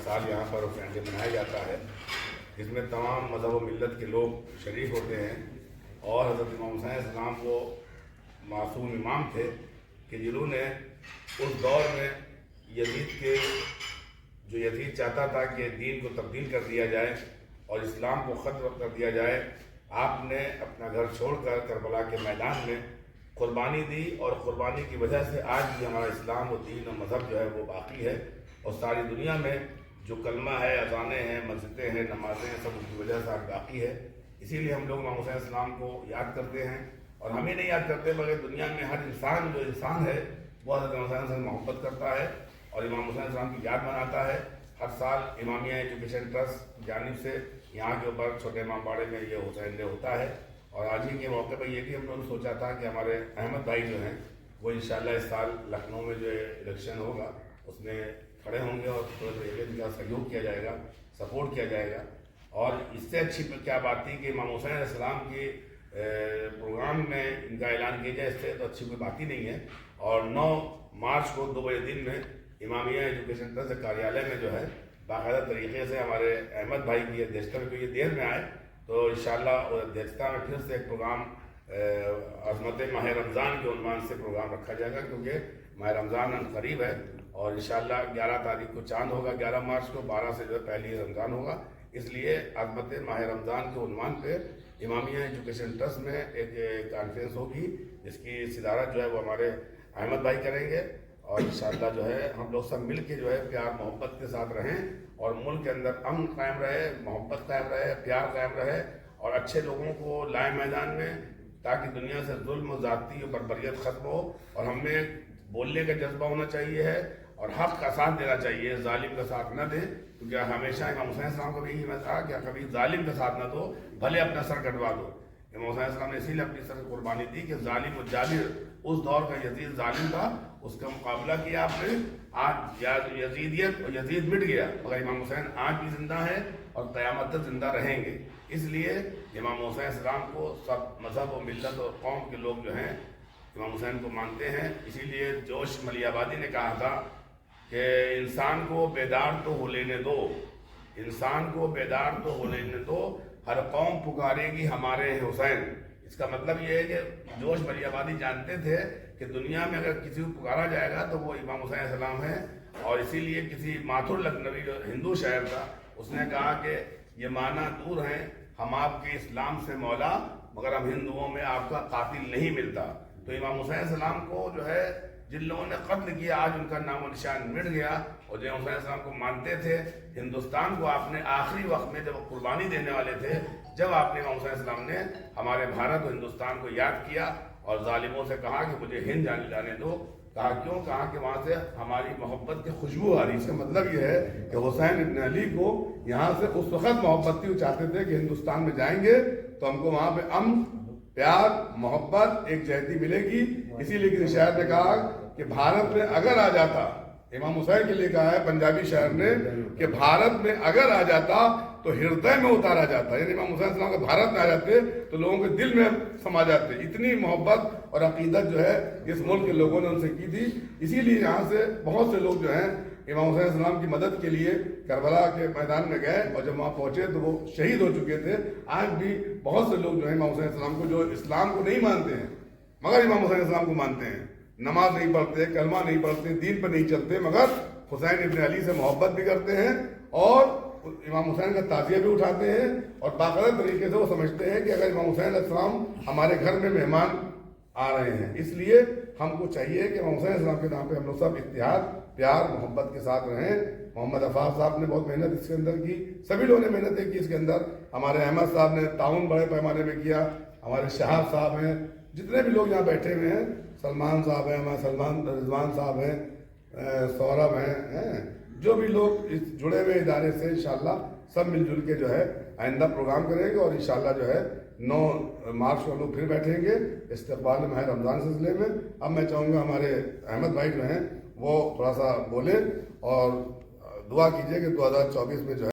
साल यहाँ पर फ्रेंडली मनाया जाता है, जिसमें तमाम मज़हब व मिल्लत के लोग शरीक होते हैं। और हज़रत इमाम हुसैन अलैहिस्सलाम वो मासूम इमाम थे कि जिन्होंने उस दौर में यजीद चाहता था कि दीन को तब्दील कर दिया जाए और इस्लाम को ख़त्म कर दिया जाए, आपने अपना घर छोड़कर करबला के मैदान में कुर्बानी दी और कुर्बानी की वजह से आज भी हमारा इस्लाम और दीन और मज़हब जो है वो बाकी है। और सारी दुनिया में जो कलमा है, अज़ानें हैं, मस्जिदें हैं, नमाज़ें हैं, सब उसकी वजह से आज बाकी है। इसीलिए हम लोग इमाम हुसैन अलैहिस्सलाम को याद करते हैं। और हमें नहीं याद करते बल्कि दुनिया में हर इंसान जो इंसान है वो हज़रत इमाम हुसैन से मोहब्बत करता है और इमाम हुसैन अलैहिस्सलाम की याद मनाता है। हर साल इमामिया एजुकेशन ट्रस्ट की जानिब से यहाँ के ऊपर छोटे इमामबाड़े में ये हुसैन डे होता है। और आज ही के मौके पर ये भी हम लोगों ने सोचा था कि हमारे अहमद भाई जो हैं वो इंशाअल्लाह इस साल लखनऊ में जो इलेक्शन होगा उसमें खड़े होंगे और इनका सहयोग किया जाएगा, सपोर्ट किया जाएगा। और इससे अच्छी क्या बात थी कि इमाम हुसैन अलैहिस्सलाम के प्रोग्राम में इनका ऐलान किया जाए, इससे तो अच्छी कोई बात ही नहीं है। और 9 मार्च को 2 बजे दिन में इमामिया एजुकेशन ट्रस्ट कार्यालय में जो है बाकायदा तरीके से हमारे अहमद भाई की अध्यक्षता में, क्योंकि देर में आए तो इंशाअल्लाह अध्यक्षता में फिर से एक प्रोग्राम अज़मत माह रमज़ान के उन्वान से प्रोग्राम रखा जाएगा, क्योंकि माह रमज़ान करीब है। और इंशाअल्लाह 11 तारीख को चांद होगा, 11 मार्च को 12 से जो है पहली रमज़ान होगा। इसलिए अज़मत माह रमज़ान के उन्वान पर इमामिया एजुकेशन ट्रस्ट में एक कॉन्फ्रेंस होगी, जिसकी सदारत जो है वो हमारे अहमद भाई करेंगे। और इंशाअल्लाह जो है हम लोग सब मिल के जो है प्यार मोहब्बत के साथ रहें और मुल्क के अंदर अमन कायम रहे, मोहब्बत कायम रहे, प्यार कायम रहे और अच्छे लोगों को लाए मैदान में, ताकि दुनिया से जुल्म, ज़्यादती और बर्बरियत ख़त्म हो। और हमें बोलने का जज्बा होना चाहिए है और हक़ का साथ देना चाहिए, जालिम का साथ न दें। क्योंकि हमेशा इमाम हुसैन अलैहिस्सलाम को भी यही मैं कहा कि कभी जालिम का साथ न दो, भले अपना सर कटवा दो। इमाम हुसैन अलैहिस्सलाम ने इसीलिए अपनी सर कुर्बानी दी कि जालिम और जाबिर, उस दौर का यजीद जालिम था, उसका मुकाबला किया आपने। आज यजीदियत और यजीद मिट गया, मगर इमाम हुसैन आज भी जिंदा है और क़यामत तक जिंदा रहेंगे। इसलिए इमाम हुसैन अलैहिस्सलाम को सब मज़हब और मिल्लत और कौम के लोग जो हैं इमाम हुसैन को मानते हैं। इसीलिए जोश मलियाबादी ने कहा था कि इंसान को बेदार तो हो लेने दो, इंसान को बेदार तो हो लेने दो, हर कौम पुकारेगी हमारे हुसैन। इसका मतलब ये है कि जोश मलियाबादी जानते थे कि दुनिया में अगर किसी को पुकारा जाएगा तो वो इमाम हुसैन अलैहिस्सलाम है। और इसीलिए किसी माथुर लखनवी जो हिंदू शायर था, उसने कहा कि ये माना दूर हैं हम आपके इस्लाम से मौला, मगर हम हिंदुओं में आपका कातिल नहीं मिलता। तो इमाम हुसैन अलैहिस्सलाम को जो है जिन लोगों ने कत्ल किया, आज उनका नामो निशान मिट गया। और जो हुसैन अलैहिस्सलाम को मानते थे, हिंदुस्तान को आपने आखिरी वक्त में जब कुर्बानी देने वाले थे, जब आपने इमाम हुसैन अलैहिस्सलाम ने हमारे भारत और हिंदुस्तान को याद किया और जालिमों से कहा कि मुझे हिंद जाने दो। कहा क्यों? कहा कि वहाँ से हमारी मोहब्बत की खुशबू आ रही। इसका मतलब ये है कि हुसैन इब्न अली को यहाँ से उस वक्त मोहब्बत थी, वो चाहते थे कि हिंदुस्तान में जाएंगे तो हमको वहाँ पे अमन, प्यार, मोहब्बत, एक जहती मिलेगी। इसीलिए किसी शायर ने कहा कि भारत में अगर आ जाता, इमाम हुसैन के लिए कहा है पंजाबी शायर ने कि भारत में अगर आ जाता तो हृदय में उतारा जाता। यानी इमाम हुसैन अलैहिस्सलाम के भारत में आ जाते तो लोगों के दिल में समा जाते। इतनी मोहब्बत और अकीदत जो है इस मुल्क के लोगों ने उनसे की थी। इसीलिए यहाँ से बहुत से लोग जो हैं इमाम हुसैन अलैहिस्सलाम की मदद के लिए करबला के मैदान में गए और जब वहाँ पहुँचे तो वो शहीद हो चुके थे। आज भी बहुत से लोग जो है इमाम हुसैन अलैहिस्सलाम को, जो इस्लाम को नहीं मानते हैं मगर इमाम हुसैन अलैहिस्सलाम को मानते हैं, नमाज नहीं पढ़ते, कलमा नहीं पढ़ते, दीन पर नहीं चलते, मगर हुसैन इब्न अली से मोहब्बत भी करते हैं और इमाम हुसैन का ताज़िया भी उठाते हैं। और बाकायदा तरीके से वो समझते हैं कि अगर इमाम हुसैन अलैहिस्सलाम हमारे घर में मेहमान आ रहे हैं, इसलिए हमको चाहिए कि इमाम हुसैन अलैहिस्सलाम के नाम पे हम लोग सब इत्तेहाद, प्यार, मोहब्बत के साथ रहें। मोहम्मद अफ़ाज़ साहब ने बहुत मेहनत इसके अंदर की, सभी लोगों ने मेहनत की इसके अंदर। हमारे अहमद साहब ने ताउन बड़े पैमाने में किया, हमारे शहाब साहब हैं, जितने भी लोग यहाँ बैठे हुए हैं, सलमान साहब हैं, हमारे रिजवान साहब हैं, सौरभ हैं, जो भी लोग इस जुड़े हुए इदारे से इंशाअल्लाह सब मिलजुल के जो है आइंदा प्रोग्राम करेंगे। और इंशाअल्लाह जो है 9 मार्च को हम लोग फिर बैठेंगे इस्तक़बाल माह रमज़ान सिलसिले में। अब मैं चाहूँगा हमारे अहमद भाई जो हैं वो थोड़ा सा बोले और दुआ कीजिए कि 2024 में जो है